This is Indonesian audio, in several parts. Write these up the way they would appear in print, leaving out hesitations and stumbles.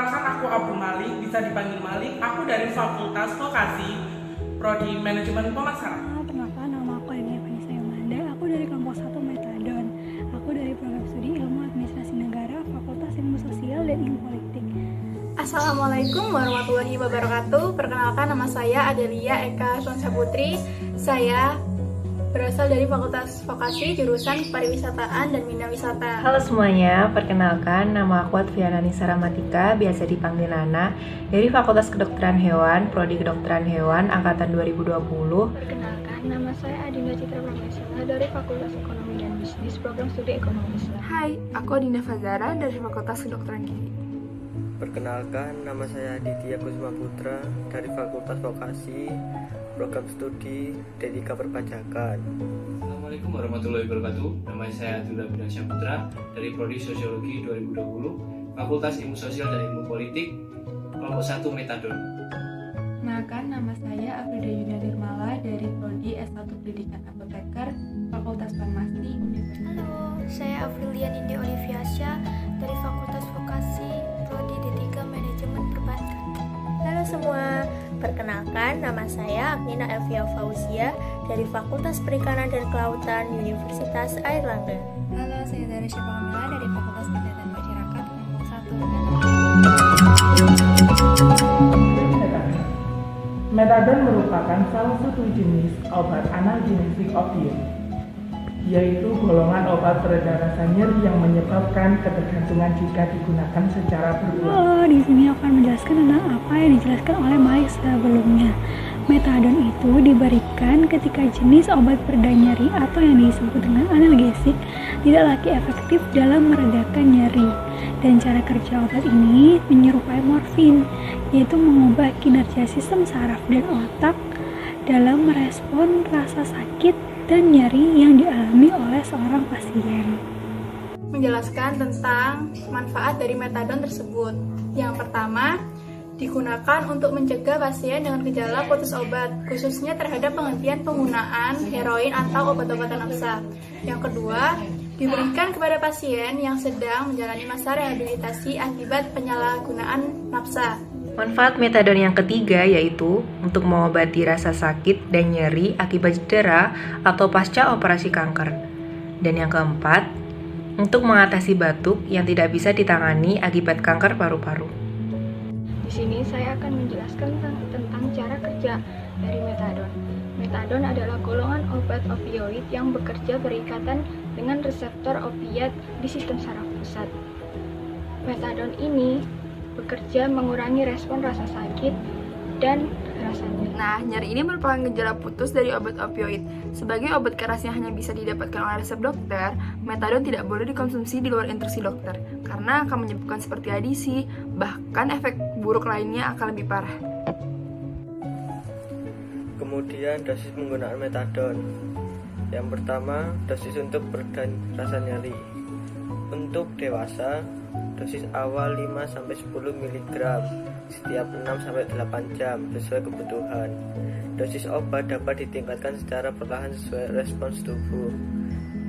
Perkenalkan, aku Abdul Malik, bisa dipanggil Malik. Aku dari Fakultas Vokasi, Prodi Manajemen Pemasaran. Perkenalkan, nama aku Ania Vanessa Yamanda. Aku dari kelompok 1 Metadon. Aku dari program studi Ilmu Administrasi Negara, Fakultas Ilmu Sosial dan Ilmu Politik. Assalamualaikum warahmatullahi wabarakatuh. Perkenalkan, nama saya Adelia Eka Sonsa Putri. Saya berasal dari Fakultas Vokasi jurusan Pariwisataan dan Bina Wisata. Halo semuanya, perkenalkan nama aku Adviana Nisa Ramatika, biasa dipanggil Nana, dari Fakultas Kedokteran Hewan, Prodi Kedokteran Hewan, Angkatan 2020. Perkenalkan, nama saya Adinda Citra Pramesana dari Fakultas Ekonomi dan Bisnis, Program Studi Ekonomi Islam. Hai, aku Adinda Fazara dari Fakultas Kedokteran Gigi. Perkenalkan, nama saya Aditya Kusuma Putra dari Fakultas Vokasi, Program Studi D3 Perpajakan. Assalamualaikum warahmatullahi wabarakatuh. Nama saya Abdullah bin Putra dari Prodi Sosiologi 2020, Fakultas Ilmu Sosial dan Ilmu Politik, kelompok 1 Metadon. Perkenalkan, nama saya Afrida Yuna Nirmala dari Prodi S1 Pendidikan Apoteker, Fakultas Farmasi, Universitas. Halo, saya Afrilia Nindi Oliviasya dari Fakultas Vokasi, Prodi D3 Manajemen Perbankan. Halo semua, perkenalkan nama saya Agnina Elvia Fauzia dari Fakultas Perikanan dan Kelautan Universitas Airlangga. Halo, saya Zara Syafamila dari Fakultas Kesehatan Masyarakat kelompok 1. Metadon merupakan salah satu jenis obat analgesik opioid, yaitu golongan obat pereda rasa nyeri yang menyebabkan ketergantungan jika digunakan secara berulang. Halo, di sini aku akan menjelaskan tentang apa yang dijelaskan oleh Malik sebelumnya. Metadon itu diberikan ketika jenis obat pereda nyeri atau yang disebut dengan analgesik tidak lagi efektif dalam meredakan nyeri. Dan cara kerja obat ini menyerupai morfin, yaitu mengubah kinerja sistem saraf dan otak dalam merespon rasa sakit dan nyeri yang dialami oleh seorang pasien. Menjelaskan tentang manfaat dari metadon tersebut. Yang pertama, digunakan untuk mencegah pasien dengan gejala putus obat, khususnya terhadap penghentian penggunaan heroin atau obat-obatan nafsa. Yang kedua, diberikan kepada pasien yang sedang menjalani masa rehabilitasi akibat penyalahgunaan nafsa. Manfaat metadon yang ketiga yaitu untuk mengobati rasa sakit dan nyeri akibat cedera atau pasca operasi kanker. Dan yang keempat, untuk mengatasi batuk yang tidak bisa ditangani akibat kanker paru-paru. Di sini saya akan menjelaskan tentang cara kerja dari metadon. Metadon adalah golongan obat opioid yang bekerja berikatan dengan reseptor opiat di sistem saraf pusat. Metadon ini bekerja mengurangi respon rasa sakit dan rasa nyeri. Nah, nyeri ini merupakan gejala putus dari obat opioid. Sebagai obat keras yang hanya bisa didapatkan oleh resep dokter, metadon tidak boleh dikonsumsi di luar instruksi dokter karena akan menyebabkan seperti adisi, bahkan efek buruk lainnya akan lebih parah. Kemudian dosis penggunaan metadon. Yang pertama, dosis untuk pereda rasa nyeri. Untuk dewasa, dosis awal 5-10 mg setiap 6-8 jam sesuai kebutuhan. Dosis obat dapat ditingkatkan secara perlahan sesuai respons tubuh.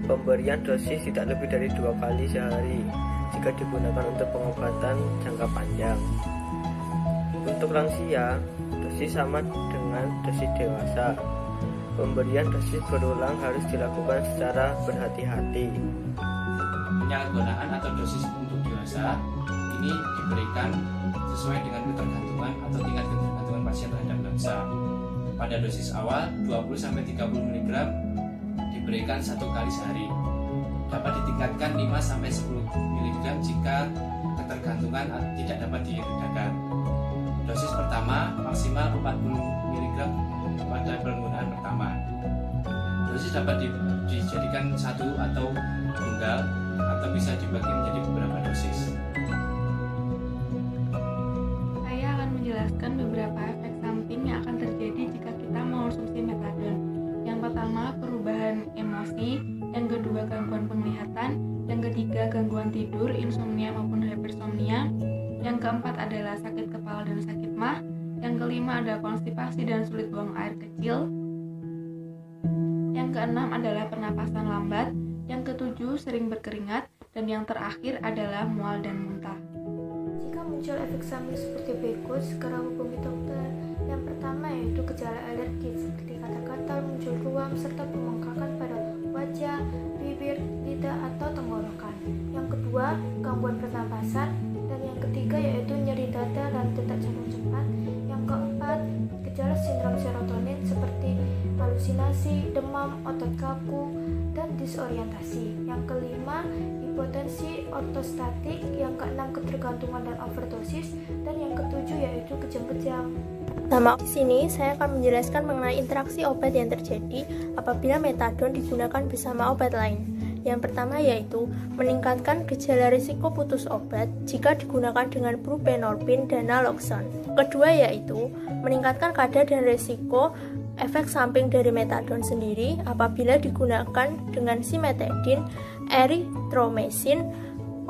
Pemberian dosis tidak lebih dari 2 kali sehari jika digunakan untuk pengobatan jangka panjang. Untuk lansia, dosis sama dengan dosis dewasa. Pemberian dosis berulang harus dilakukan secara berhati-hati. Penyalahgunaan atau dosis untuk dewasa ini diberikan sesuai dengan ketergantungan atau tingkat ketergantungan pasien terhadap nafsa. Pada dosis awal 20-30 mg diberikan 1 kali sehari. Dapat ditingkatkan 5-10 mg jika ketergantungan tidak dapat diredakan. Dosis pertama maksimal 40 mg pada penggunaan pertama. Dosis dapat dijadikan satu atau tunggal atau bisa dibagi menjadi beberapa dosis. Saya akan menjelaskan beberapa efek samping yang akan terjadi jika kita mengonsumsi metadon. Yang pertama, perubahan emosi, yang kedua, gangguan penglihatan, yang ketiga, gangguan tidur, insomnia maupun hypersomnia, yang keempat adalah sakit kepala dan sakit mah, yang kelima adalah konstipasi dan sulit buang air kecil, yang keenam adalah pernapasan lambat, yang ketujuh sering berkeringat, dan yang terakhir adalah mual dan muntah. Jika muncul efek samping seperti berikut, segera hubungi dokter. Yang pertama yaitu gejala alergi seperti kata-kata, muncul ruam, serta pembengkakan pada wajah, bibir, lidah, atau tenggorokan. Yang kedua, gangguan pernapasan. Dan yang ketiga yaitu nyeri dada dan detak jantung cepat. Yang keempat, gejala sindrom serotonin seperti halusinasi, demam, otot kaku, dan disorientasi. Yang kelima, hipotensi ortostatik. Yang keenam, ketergantungan dan overdosis. Dan yang ketujuh yaitu kejang-kejang. Di sini saya akan menjelaskan mengenai interaksi obat yang terjadi apabila metadon digunakan bersama obat lain. Yang pertama yaitu meningkatkan gejala risiko putus obat jika digunakan dengan buprenorfin dan naloxone. Kedua yaitu meningkatkan kadar dan risiko efek samping dari metadon sendiri apabila digunakan dengan simetidine, erythromycin,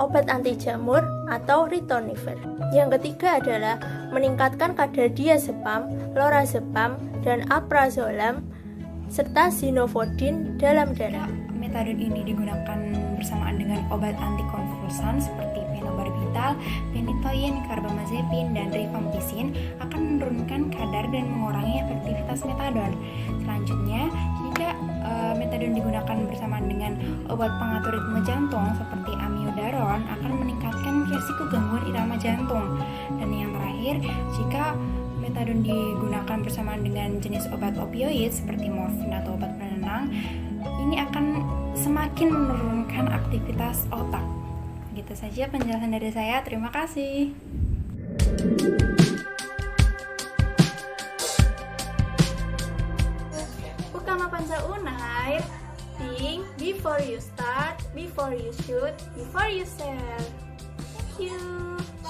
obat anti jamur, atau ritonavir. Yang ketiga adalah meningkatkan kadar diazepam, lorazepam, dan alprazolam, serta zinovodin dalam darah. Metadon ini digunakan bersamaan dengan obat antikonvulsan seperti phenobarbital, phenytoin, carbamazepine, dan rifampicin akan menurunkan kadar dan mengurangi efektivitas metadon. Selanjutnya, jika metadon digunakan bersamaan dengan obat pengatur ritme jantung seperti amiodaron akan meningkatkan risiko gangguan irama jantung. Dan yang terakhir, jika metadon digunakan bersamaan dengan jenis obat opioid seperti morfin atau obat penenang, ini akan semakin menurunkan aktivitas otak. Gitu saja penjelasan dari saya. Terima kasih. Utama Panca Unair, think before you start, before you shoot, before you share. Thank you.